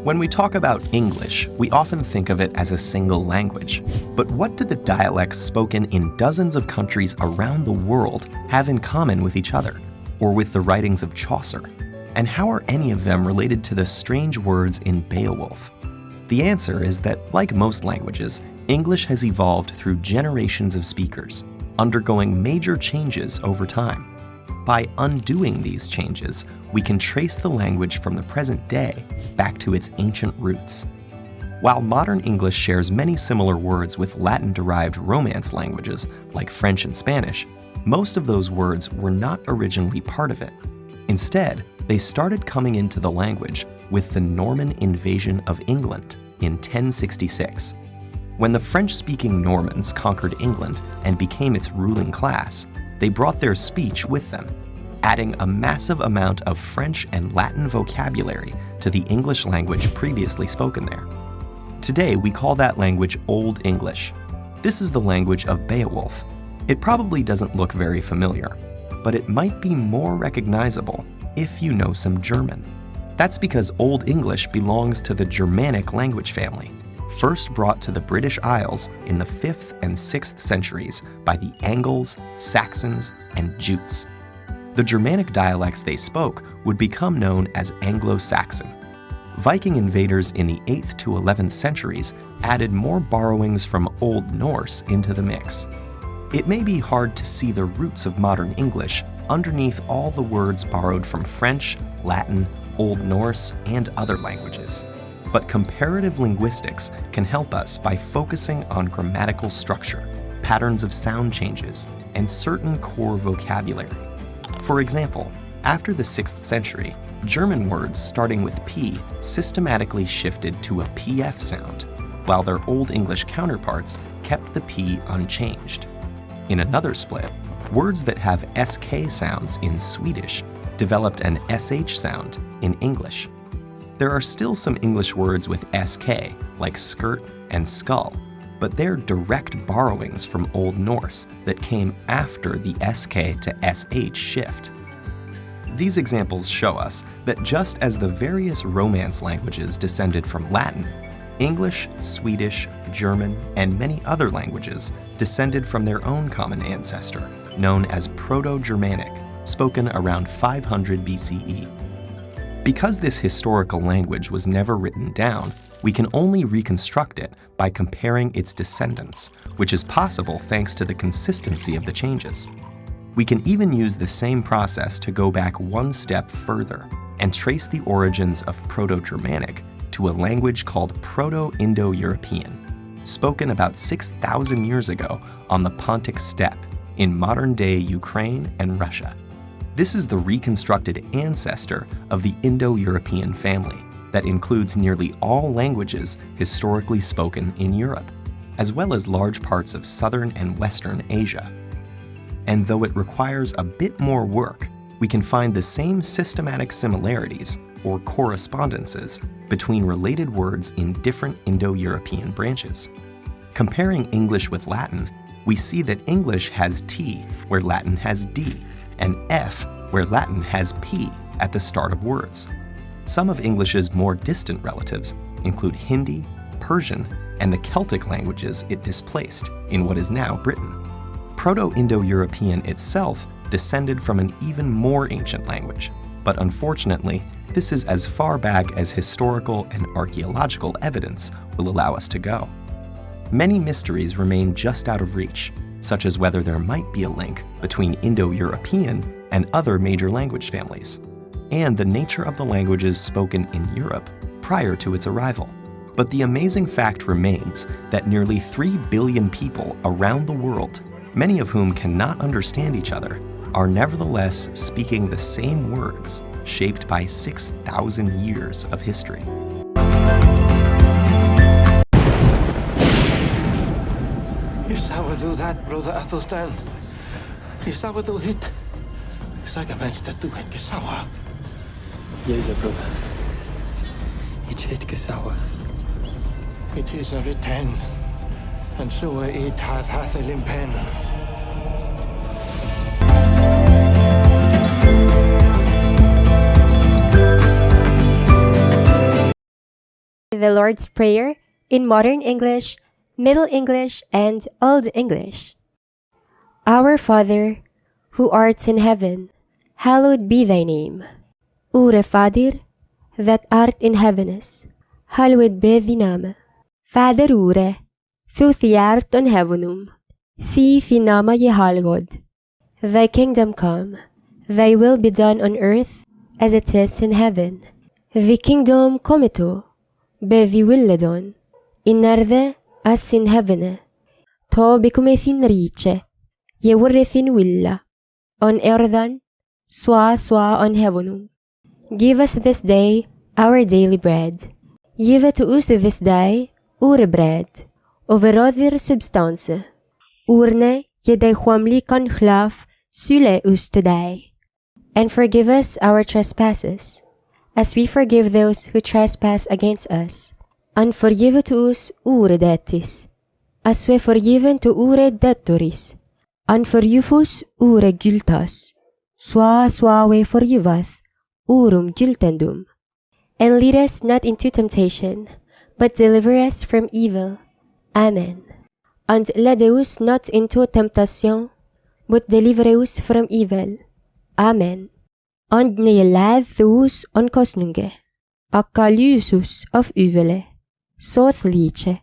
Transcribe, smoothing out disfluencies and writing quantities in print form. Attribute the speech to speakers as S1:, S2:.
S1: When we talk about English, we often think of it as a single language. But what do the dialects spoken in dozens of countries around the world have in common with each other, or with the writings of Chaucer? And how are any of them related to the strange words in Beowulf? The answer is that, like most languages, English has evolved through generations of speakers, undergoing major changes over time. By undoing these changes, we can trace the language from the present day back to its ancient roots. While modern English shares many similar words with Latin-derived Romance languages like French and Spanish, most of those words were not originally part of it. Instead, they started coming into the language with the Norman invasion of England in 1066. When the French-speaking Normans conquered England and became its ruling class, they brought their speech with them, adding a massive amount of French and Latin vocabulary to the English language previously spoken there. Today, we call that language Old English. This is the language of Beowulf. It probably doesn't look very familiar, but it might be more recognizable if you know some German. That's because Old English belongs to the Germanic language family, first brought to the British Isles in the 5th and 6th centuries by the Angles, Saxons, and Jutes. The Germanic dialects they spoke would become known as Anglo-Saxon. Viking invaders in the 8th to 11th centuries added more borrowings from Old Norse into the mix. It may be hard to see the roots of modern English underneath all the words borrowed from French, Latin, Old Norse, and other languages. But comparative linguistics can help us by focusing on grammatical structure, patterns of sound changes, and certain core vocabulary. For example, after the 6th century, German words starting with P systematically shifted to a PF sound, while their Old English counterparts kept the P unchanged. In another split, words that have SK sounds in Swedish developed an SH sound in English. There are still some English words with SK, like skirt and skull, but they're direct borrowings from Old Norse that came after the SK to SH shift. These examples show us that just as the various Romance languages descended from Latin, English, Swedish, German, and many other languages descended from their own common ancestor, known as Proto-Germanic, spoken around 500 BCE. Because this historical language was never written down, we can only reconstruct it by comparing its descendants, which is possible thanks to the consistency of the changes. We can even use the same process to go back one step further and trace the origins of Proto-Germanic to a language called Proto-Indo-European, spoken about 6,000 years ago on the Pontic Steppe in modern-day Ukraine and Russia. This is the reconstructed ancestor of the Indo-European family that includes nearly all languages historically spoken in Europe, as well as large parts of southern and western Asia. And though it requires a bit more work, we can find the same systematic similarities or correspondences between related words in different Indo-European branches. Comparing English with Latin, we see that English has T where Latin has D, and F where Latin has P at the start of words. Some of English's more distant relatives include Hindi, Persian, and the Celtic languages it displaced in what is now Britain. Proto-Indo-European itself descended from an even more ancient language, but unfortunately, this is as far back as historical and archaeological evidence will allow us to go. Many mysteries remain just out of reach, such as whether there might be a link between Indo-European and other major language families, and the nature of the languages spoken in Europe prior to its arrival. But the amazing fact remains that nearly 3 billion people around the world, many of whom cannot understand each other, are nevertheless speaking the same words shaped by 6,000 years of history.
S2: Du that, Brother Athelstan. Ég sá að þú hitt. Saga mennst að þú hitt Gesawa.
S3: Jæja, brother. Ich hitt Gesawa.
S2: It is a return, and so it hath a limpen.
S4: The Lord's Prayer in Modern English, Middle English, and Old English. Our Father, who art in heaven, hallowed be thy name. Ure Fader, that art in heavens, hallowed be thy name. Fader ure, thu art on heavenum, si nama je halgod. Thy kingdom come, thy will be done on earth as it is in heaven. Vi kingdom comito, be vi willedon, in earth as in heaven. To become thin riche, je wurre thin willa, on earthan, swa on heavenum. Give us this day our daily bread. Give to us this day our bread, over other substance. Urne je de huamli kan glaf, sule us today. And forgive us our trespasses, as we forgive those who trespass against us. And forgive to us our debts, as we forgiven to our debtors. And forgive us our guiltas, swa we forgiveth, urum guiltendum. And lead us not into temptation, but deliver us from evil. Amen. And lead us not into temptation, but deliver us from evil. Amen. And nedlad us on kostnunge, akkalyusus av uvele, soth liche.